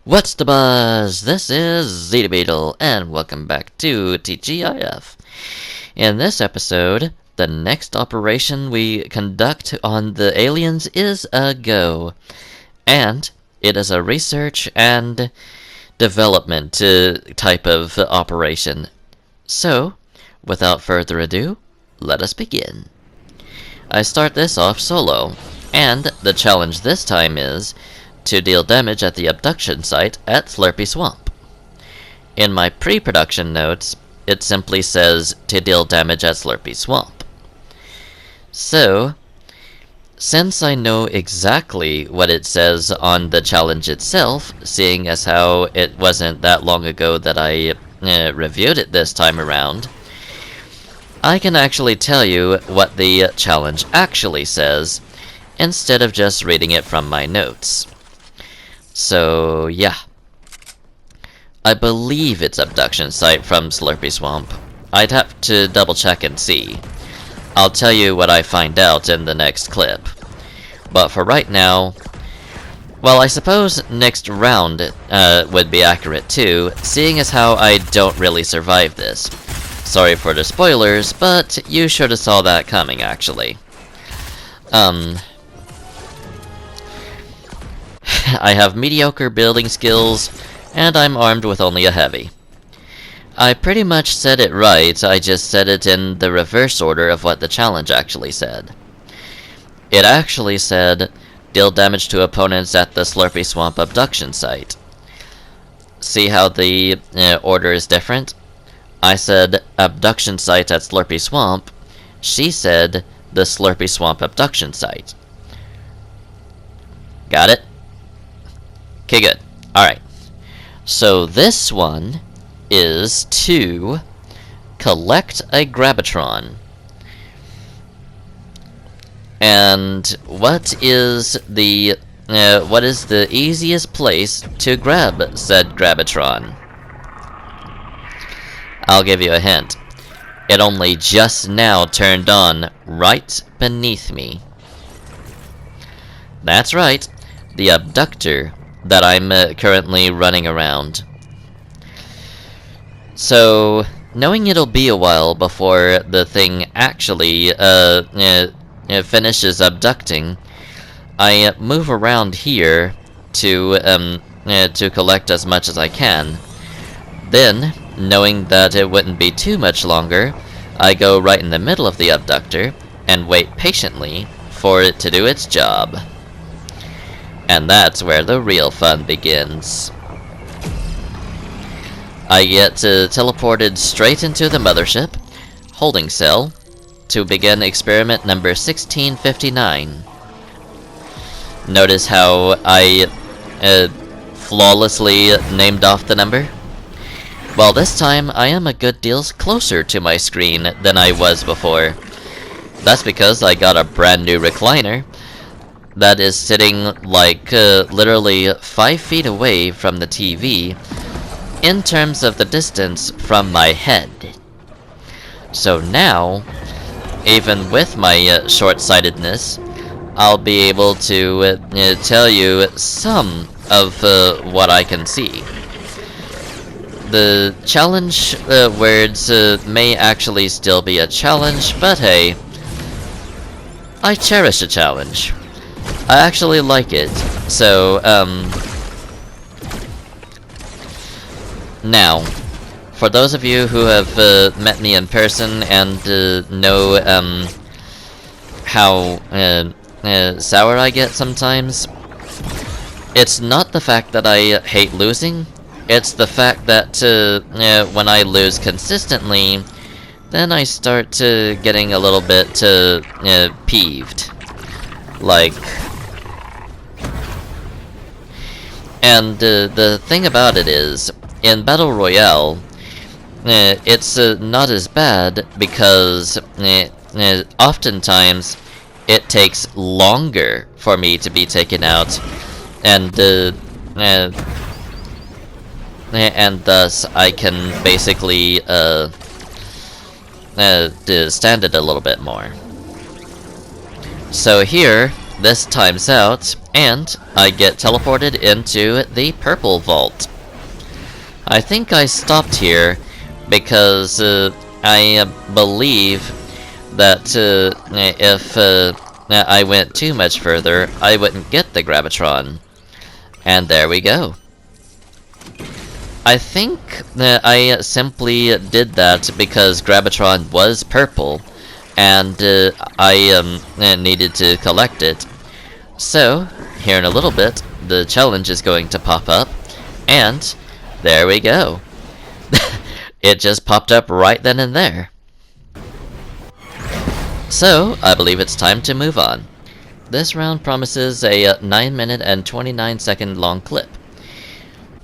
What's the buzz? This is Zeta Beetle, and welcome back to TGIF. In this episode, the next operation we conduct on the aliens is a go, and it is a research and development type of operation. So, without further ado, let us begin. I start this off solo, and the challenge this time is to deal damage at the abduction site at Slurpy Swamp. In my pre-production notes, it simply says to deal damage at Slurpy Swamp. So, since I know exactly what it says on the challenge itself, seeing as how it wasn't that long ago that I reviewed it this time around, I can actually tell you what the challenge actually says, instead of just reading it from my notes. So, yeah. I believe it's abduction site from Slurpy Swamp. I'd have to double check and see. I'll tell you what I find out in the next clip. But for right now, well, I suppose next round would be accurate too, seeing as how I don't really survive this. Sorry for the spoilers, but you should have saw that coming, actually. I have mediocre building skills, and I'm armed with only a heavy. I pretty much said it right, I just said it in the reverse order of what the challenge actually said. It actually said, deal damage to opponents at the Slurpy Swamp abduction site. See how the order is different? I said, abduction site at Slurpy Swamp. She said, the Slurpy Swamp abduction site. Got it? Okay, good. Alright. So this one is to collect a Gravitron. And what is the easiest place to grab said Gravitron? I'll give you a hint. It only just now turned on right beneath me. That's right, the abductor that I'm currently running around. So, knowing it'll be a while before the thing actually finishes abducting, I move around here to collect as much as I can. Then, knowing that it wouldn't be too much longer, I go right in the middle of the abductor and wait patiently for it to do its job. And that's where the real fun begins. I get teleported straight into the mothership, holding cell, to begin experiment number 1659. Notice how I flawlessly named off the number? Well, this time I am a good deal closer to my screen than I was before. That's because I got a brand new recliner that is sitting like literally 5 feet away from the TV in terms of the distance from my head. So now, even with my short-sightedness, I'll be able to tell you some of what I can see. The challenge words may actually still be a challenge, but hey, I cherish a challenge. I actually like it. So, now, for those of you who have met me in person and know how sour I get sometimes, it's not the fact that I hate losing, it's the fact that when I lose consistently, then I start getting a little bit peeved. Like, and the thing about it is, in Battle Royale, it's not as bad because oftentimes it takes longer for me to be taken out, and thus I can basically stand it a little bit more. So here, this times out, and I get teleported into the purple vault. I think I stopped here because I believe that if I went too much further, I wouldn't get the Gravitron. And there we go. I think that I simply did that because Gravitron was purple, and I needed to collect it. So, here in a little bit, the challenge is going to pop up, and there we go. It just popped up right then and there. So, I believe it's time to move on. This round promises a 9-minute and 29-second long clip.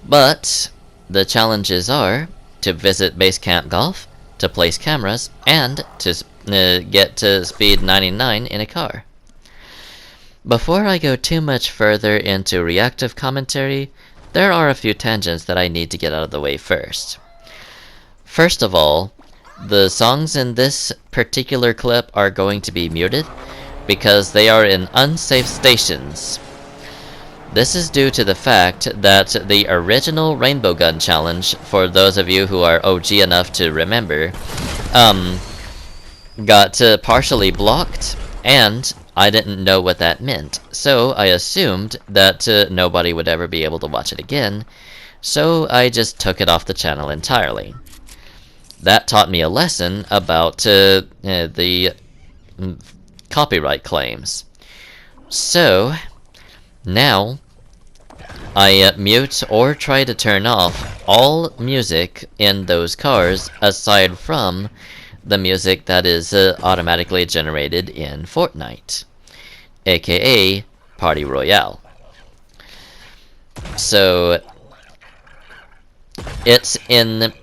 But the challenges are to visit Base Camp Golf, to place cameras, and to get to speed 99 in a car. Before I go too much further into reactive commentary, there are a few tangents that I need to get out of the way first. First of all, the songs in this particular clip are going to be muted because they are in unsafe stations. This is due to the fact that the original Rainbow Gun Challenge, for those of you who are OG enough to remember, got partially blocked, and I didn't know what that meant, so I assumed that nobody would ever be able to watch it again, so I just took it off the channel entirely. That taught me a lesson about the copyright claims. So, now, I mute or try to turn off all music in those cars aside from the music that is automatically generated in Fortnite, aka Party Royale. So, it's in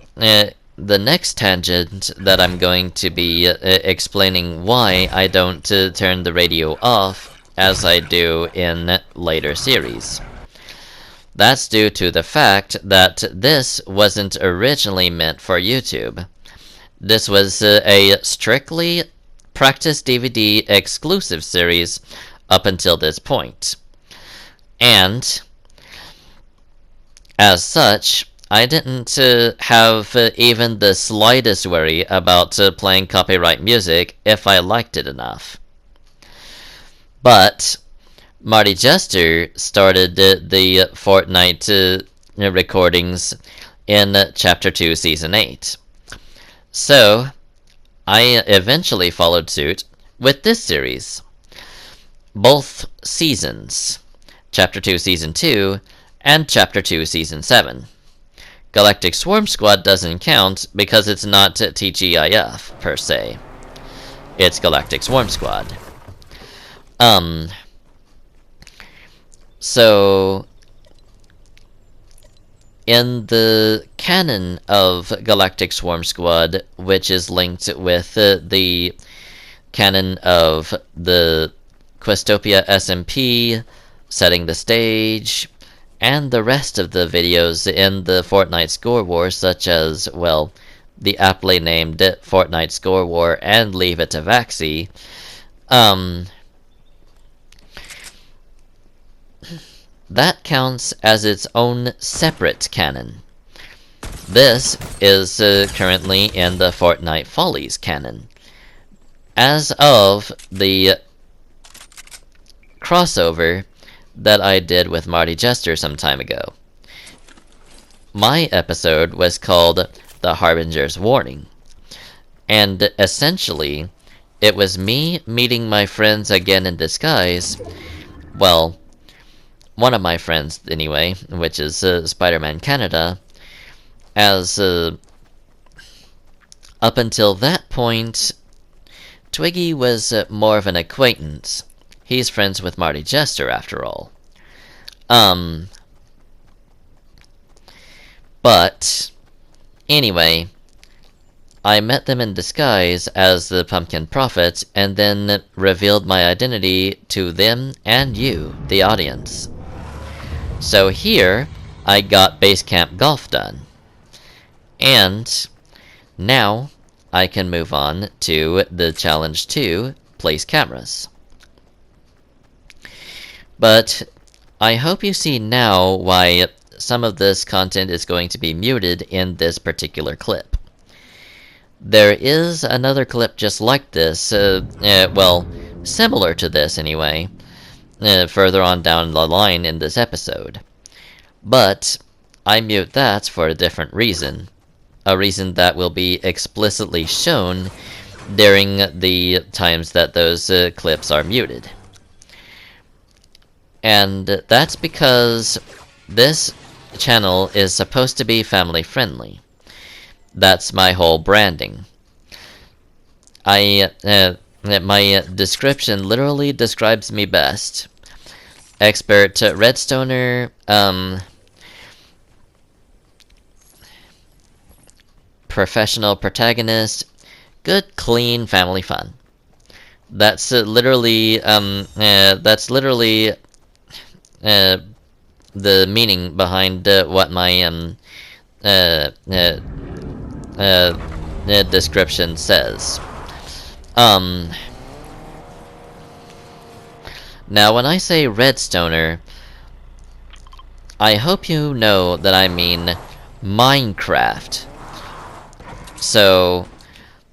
the next tangent that I'm going to be explaining why I don't turn the radio off as I do in later series. That's due to the fact that this wasn't originally meant for YouTube. This was a strictly practice DVD exclusive series up until this point. And as such, I didn't have even the slightest worry about playing copyright music if I liked it enough. But Marty Jester started the Fortnite recordings in Chapter 2, Season 8. So, I eventually followed suit with this series. Both seasons, Chapter 2, Season 2, and Chapter 2, Season 7. Galactic Swarm Squad doesn't count because it's not TGIF, per se. It's Galactic Swarm Squad. So, in the canon of Galactic Swarm Squad, which is linked with the canon of the Questopia SMP, Setting the Stage, and the rest of the videos in the Fortnite Score War, such as, well, the aptly named Fortnite Score War and Leave It to Vaxi, that counts as its own separate canon. This is currently in the Fortnite Follies canon, as of the crossover that I did with Marty Jester some time ago. My episode was called The Harbinger's Warning, and essentially, it was me meeting my friends again in disguise, well, one of my friends anyway, which is Spider-Man Canada, as up until that point, Twiggy was more of an acquaintance. He's friends with Marty Jester, after all. But, anyway, I met them in disguise as the Pumpkin Prophet, and then revealed my identity to them and you, the audience. So here, I got Base Camp Golf done. And now, I can move on to the Challenge 2, Place Cameras. But I hope you see now why some of this content is going to be muted in this particular clip. There is another clip just like this, well, similar to this anyway, further on down the line in this episode. But I mute that for a different reason. A reason that will be explicitly shown during the times that those clips are muted. And that's because this channel is supposed to be family friendly. That's my whole branding. My description literally describes me best. Expert redstoner, professional protagonist, good, clean family fun. That's literally the meaning behind what my description says. Now when I say redstoner, I hope you know that I mean Minecraft. So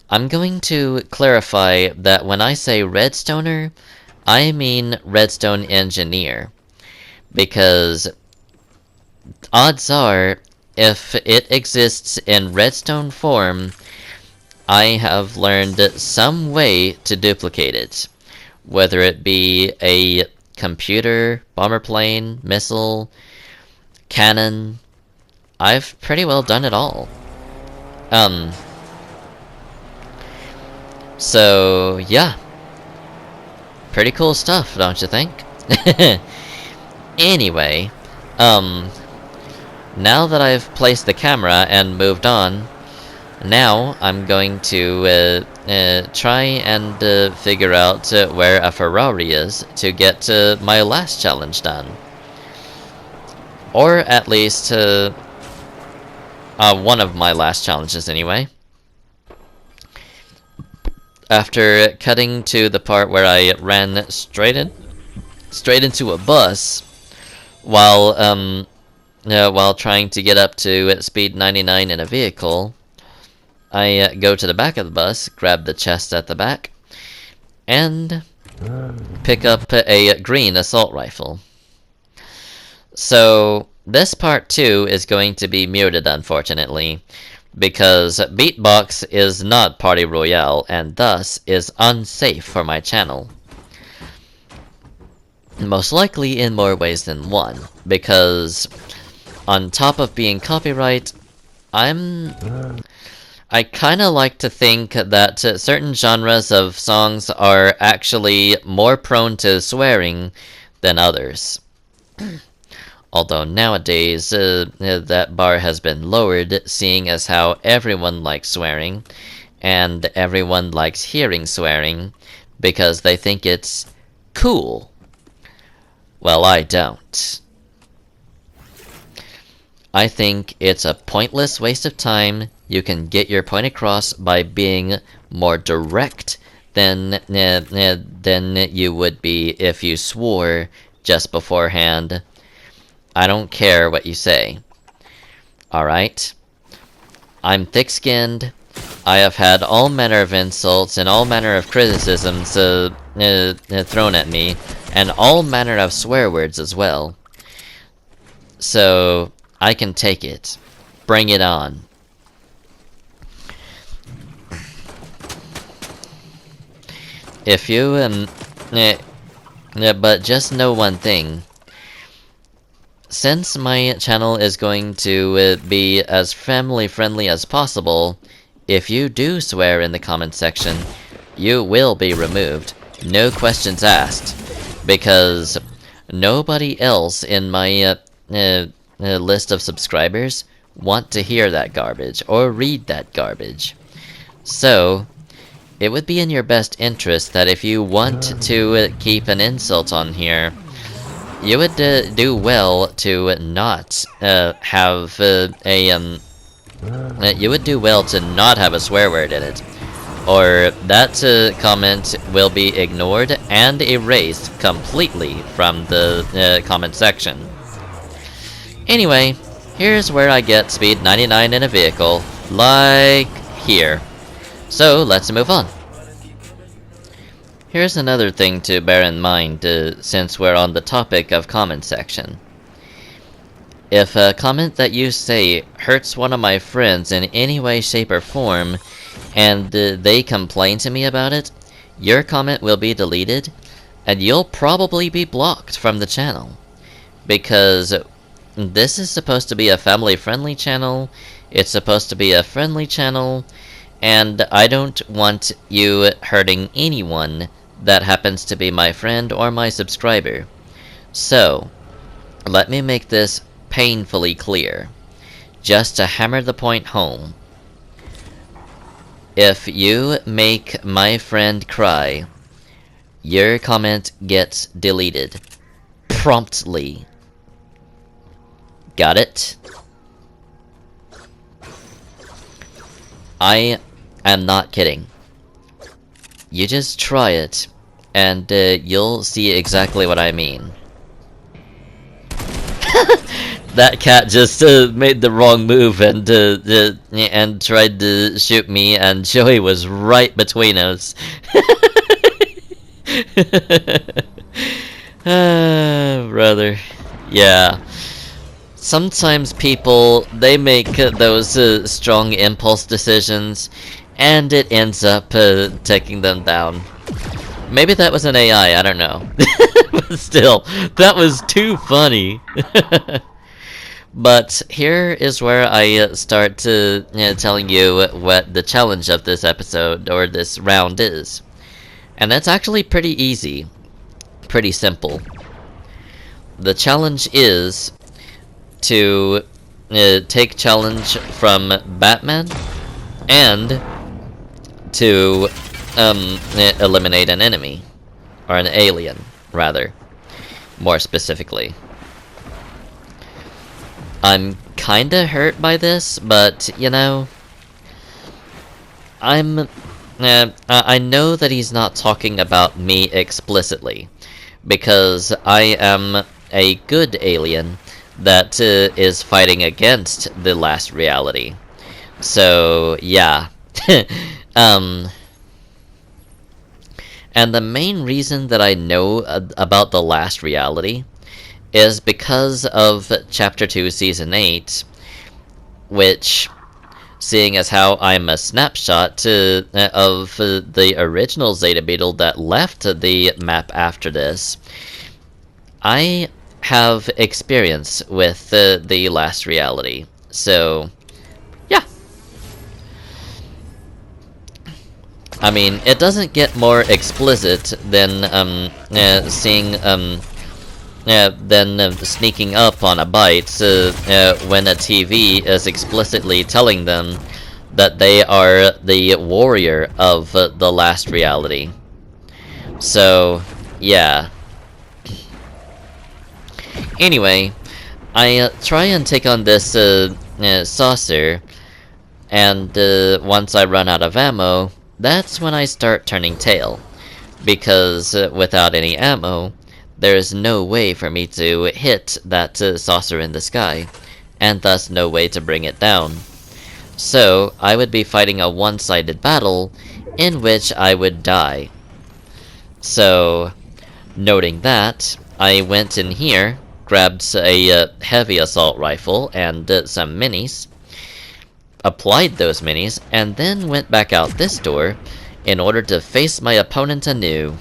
I'm going to clarify that when I say redstoner, I mean redstone engineer. Because odds are, if it exists in redstone form, I have learned some way to duplicate it. Whether it be a computer, bomber plane, missile, cannon, I've pretty well done it all. So yeah. Pretty cool stuff, don't you think? Anyway, now that I've placed the camera and moved on, now I'm going to try and figure out where a Ferrari is to get my last challenge done. Or at least one of my last challenges anyway. After cutting to the part where I ran straight into a bus while trying to get up to speed 99 in a vehicle, I go to the back of the bus, grab the chest at the back, and pick up a green assault rifle. So this part 2 is going to be muted, unfortunately, because Beatbox is not Party Royale and thus is unsafe for my channel. Most likely in more ways than one, because on top of being copyright, I kinda like to think that certain genres of songs are actually more prone to swearing than others. Although nowadays, that bar has been lowered, seeing as how everyone likes swearing, and everyone likes hearing swearing, because they think it's cool. Well, I don't. I think it's a pointless waste of time. You can get your point across by being more direct than you would be if you swore just beforehand. I don't care what you say. Alright? I'm thick-skinned. I have had all manner of insults and all manner of criticisms thrown at me, and all manner of swear words as well. So I can take it. Bring it on. If you, but just know one thing. Since my channel is going to be as family-friendly as possible, if you do swear in the comment section, you will be removed. No questions asked. Because nobody else in my list of subscribers want to hear that garbage or read that garbage. So it would be in your best interest that if you want to keep an insult on here, you would do well to not have you would do well to not have a swear word in it. or that comment will be ignored and erased completely from the comment section. Anyway, here's where I get speed 99 in a vehicle, like here. So let's move on. Here's another thing to bear in mind since we're on the topic of comment section. If a comment that you say hurts one of my friends in any way, shape, or form, and they complain to me about it, your comment will be deleted, and you'll probably be blocked from the channel. Because this is supposed to be a family-friendly channel, it's supposed to be a friendly channel, and I don't want you hurting anyone that happens to be my friend or my subscriber. So, let me make this painfully clear, just to hammer the point home. If you make my friend cry, your comment gets deleted. Promptly. Got it? I am not kidding. You just try it, and you'll see exactly what I mean. That cat just made the wrong move and tried to shoot me, and Joey was right between us. Brother. Yeah. Sometimes people, they make those strong impulse decisions, and it ends up taking them down. Maybe that was an AI, I don't know. But still, that was too funny. But here is where I start to telling you what the challenge of this episode, or this round, is. And that's actually pretty easy. Pretty simple. The challenge is to take challenge from Batman and to eliminate an enemy. Or an alien, rather. More specifically. I'm kinda hurt by this, but, you know, I know that he's not talking about me explicitly, because I am a good alien that is fighting against the last reality. So, yeah. And the main reason that I know about the last reality is because of Chapter 2, Season 8, which, seeing as how I'm a snapshot of the original Zeta Beetle that left the map after this, I have experience with the last reality. So, yeah. I mean, it doesn't get more explicit than seeing than sneaking up on a bite when a TV is explicitly telling them that they are the warrior of the last reality. So, yeah. Anyway, I try and take on this saucer, and once I run out of ammo, that's when I start turning tail. Because without any ammo, there's no way for me to hit that saucer in the sky, and thus no way to bring it down. So, I would be fighting a one-sided battle, in which I would die. So, noting that, I went in here, grabbed a heavy assault rifle and some minis, applied those minis, and then went back out this door in order to face my opponent anew.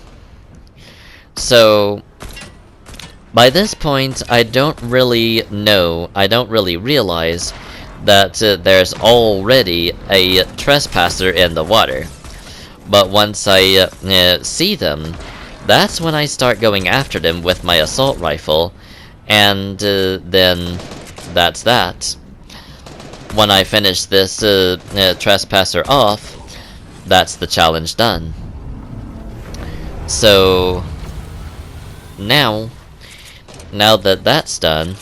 So, by this point, I don't really realize that there's already a trespasser in the water. But once I see them, that's when I start going after them with my assault rifle, and then that's that. When I finish this trespasser off, that's the challenge done. So, now that that's done,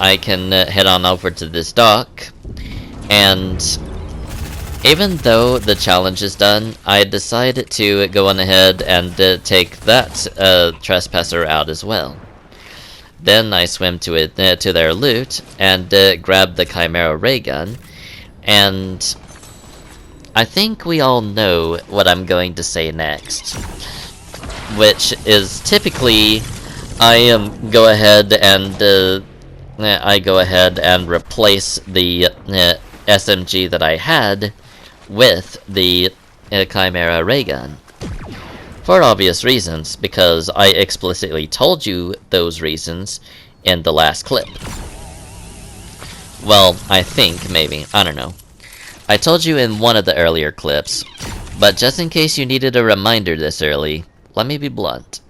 I can head on over to this dock and Even though the challenge is done, I decided to go on ahead and take that trespasser out as well. Then I swim to their loot and grab the Chimera ray gun, and I think we all know what I'm going to say next, which is typically I go ahead and replace the SMG that I had with the Chimera ray gun. For obvious reasons, because I explicitly told you those reasons in the last clip. Well, I think, maybe. I don't know. I told you in one of the earlier clips, but just in case you needed a reminder this early, let me be blunt.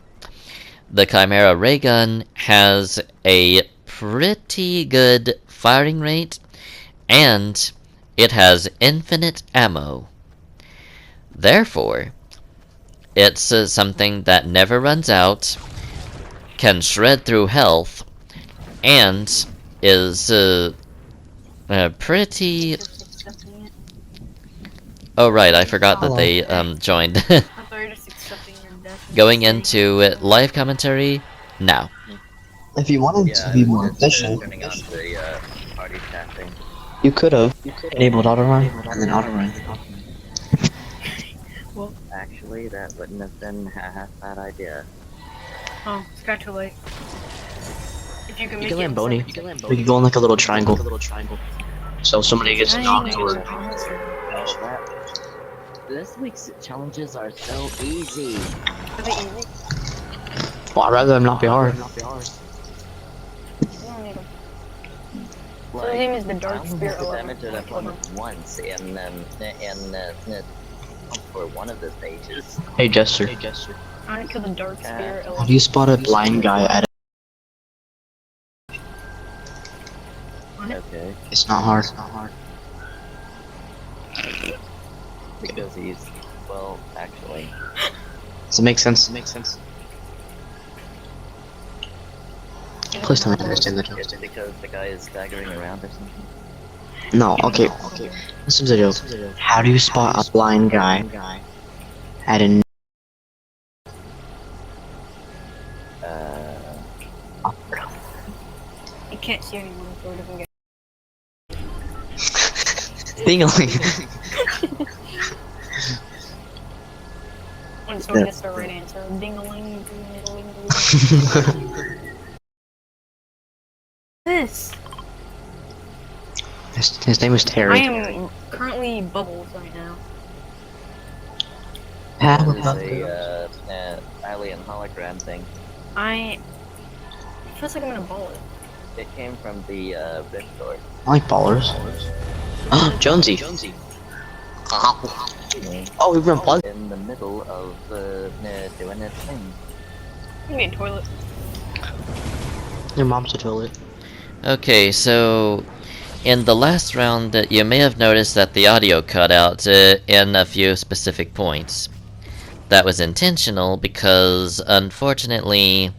The Chimera ray gun has a pretty good firing rate, and it has infinite ammo. Therefore, it's something that never runs out, can shred through health, and is pretty... Oh right, I forgot that they joined. Going into live commentary now. If you wanted to be more efficient, you could have enabled autorun and then autorun. Well, actually, that wouldn't have been half bad idea. Oh, it's got too late. If you can make You can it land Boney. We could go in like a little triangle. So somebody gets knocked or... This week's challenges are so easy. Are they easy? Well, I'd rather them not be hard. You don't need them. Like, So his name is the I Dark only Spirit have to 11. damage an opponent once for one of the stages. Hey Jester, I want to kill the Dark Spirit how 11. do you spot a blind guy at it? Okay. It's not hard. Because he's, well, actually. Does it make sense? Please tell me to understand the joke. It's because the guy is staggering around or something. No, okay. Listen to the joke. How do you spot a blind guy at a... You can't see anyone, so it doesn't get. Ding-a-ling. When someone gets the right answer, ding-a-ling, ding-a-ling. This. His name is I Terry. am currently bubbles right now. That is a alien hologram thing. It feels like I'm gonna ball it. It came from the Rift Door. I like ballers. Jonesy. Oh, we run blood. In the middle of doing its thing. I'm gonna be a toilet. Your mom's a toilet. Okay, so in the last round, you may have noticed that the audio cut out in a few specific points. That was intentional because, unfortunately,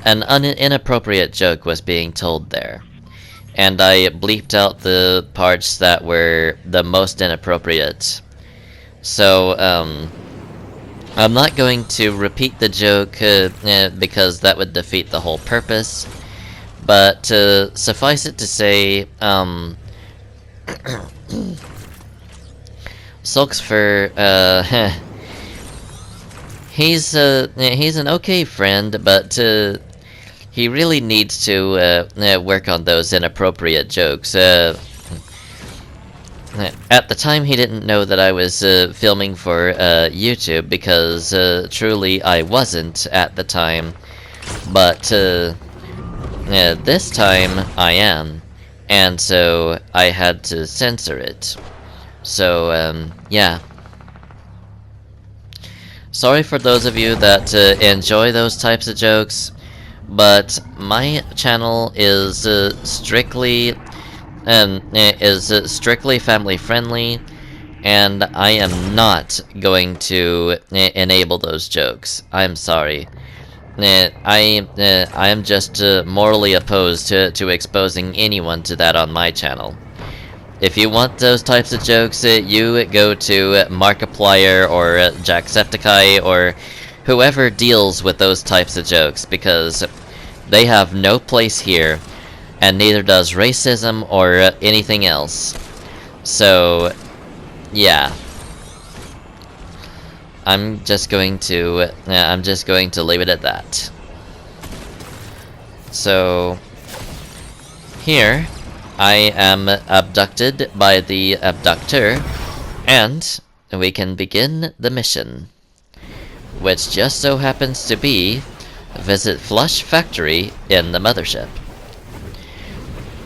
an inappropriate joke was being told there. And I bleeped out the parts that were the most inappropriate. So, I'm not going to repeat the joke because that would defeat the whole purpose. But suffice it to say, Sulksfur, he's an okay friend, but he really needs to work on those inappropriate jokes. At the time, he didn't know that I was filming for YouTube, because truly I wasn't at the time. But this time I am, and so I had to censor it. So, yeah. Sorry for those of you that enjoy those types of jokes, but my channel is strictly family friendly, and I am not going to enable those jokes. I'm sorry. I am just morally opposed to exposing anyone to that on my channel. if you want those types of jokes, you go to Markiplier or Jacksepticeye or whoever deals with those types of jokes, because they have no place here, and neither does racism or anything else. So, yeah. I'm just going to leave it at that. So, here, I am abducted by the abductor, and we can begin the mission, which just so happens to be visit Flush Factory in the mothership.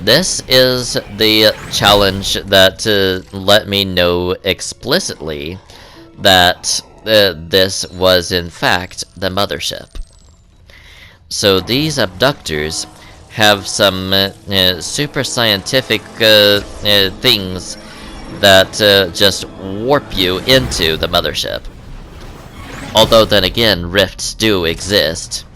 This is the challenge that let me know explicitly that this was in fact the mothership. So these abductors have some super scientific things that just warp you into the mothership. Although then again, rifts do exist.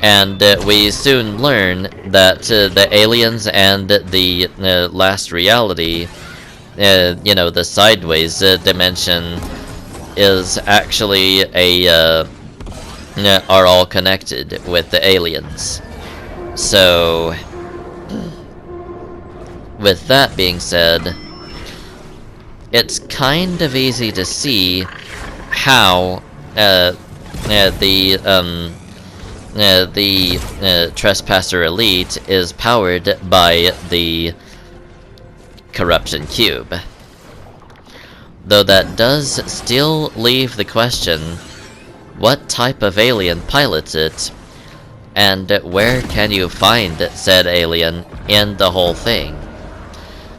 And we soon learn that the aliens and the last reality, the sideways dimension, is actually are all connected with the aliens. So, with that being said, it's kind of easy to see how the Trespasser Elite is powered by the Corruption Cube. Though that does still leave the question, what type of alien pilots it, and where can you find said alien in the whole thing?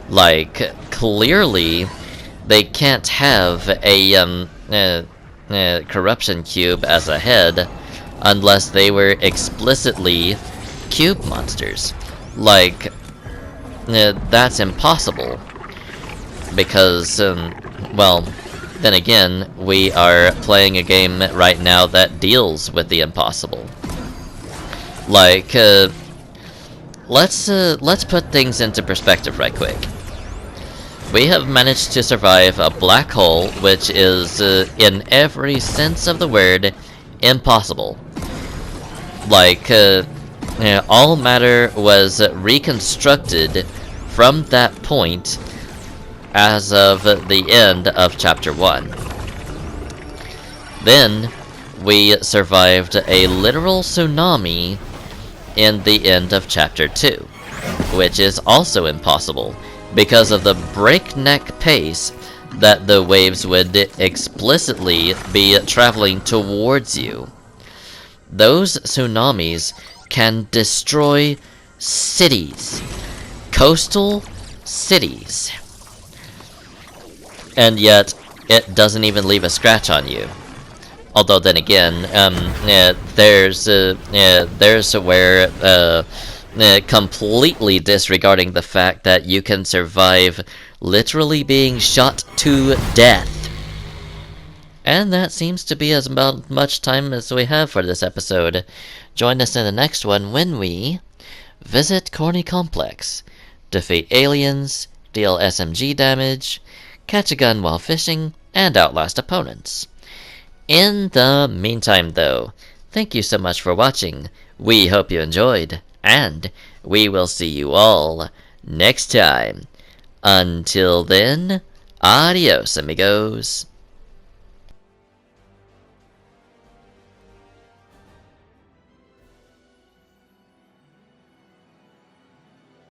Like, clearly, they can't have a Corruption Cube as a head unless they were explicitly cube monsters. Like, that's impossible. Because, well, then again, we are playing a game right now that deals with the impossible. Like, let's put things into perspective right quick. We have managed to survive a black hole, which is, in every sense of the word, impossible. Like, all matter was reconstructed from that point as of the end of Chapter 1. Then, we survived a literal tsunami in the end of Chapter 2, which is also impossible because of the breakneck pace that the waves would explicitly be traveling towards you. Those tsunamis can destroy cities, coastal cities, and yet it doesn't even leave a scratch on you. Although then again, there's where completely disregarding the fact that you can survive literally being shot to death. And that seems to be as about much time as we have for this episode. Join us in the next one when we visit Corny Complex, defeat aliens, deal SMG damage, catch a gun while fishing, and outlast opponents. In the meantime, though, thank you so much for watching. We hope you enjoyed, and we will see you all next time. Until then, adios, amigos.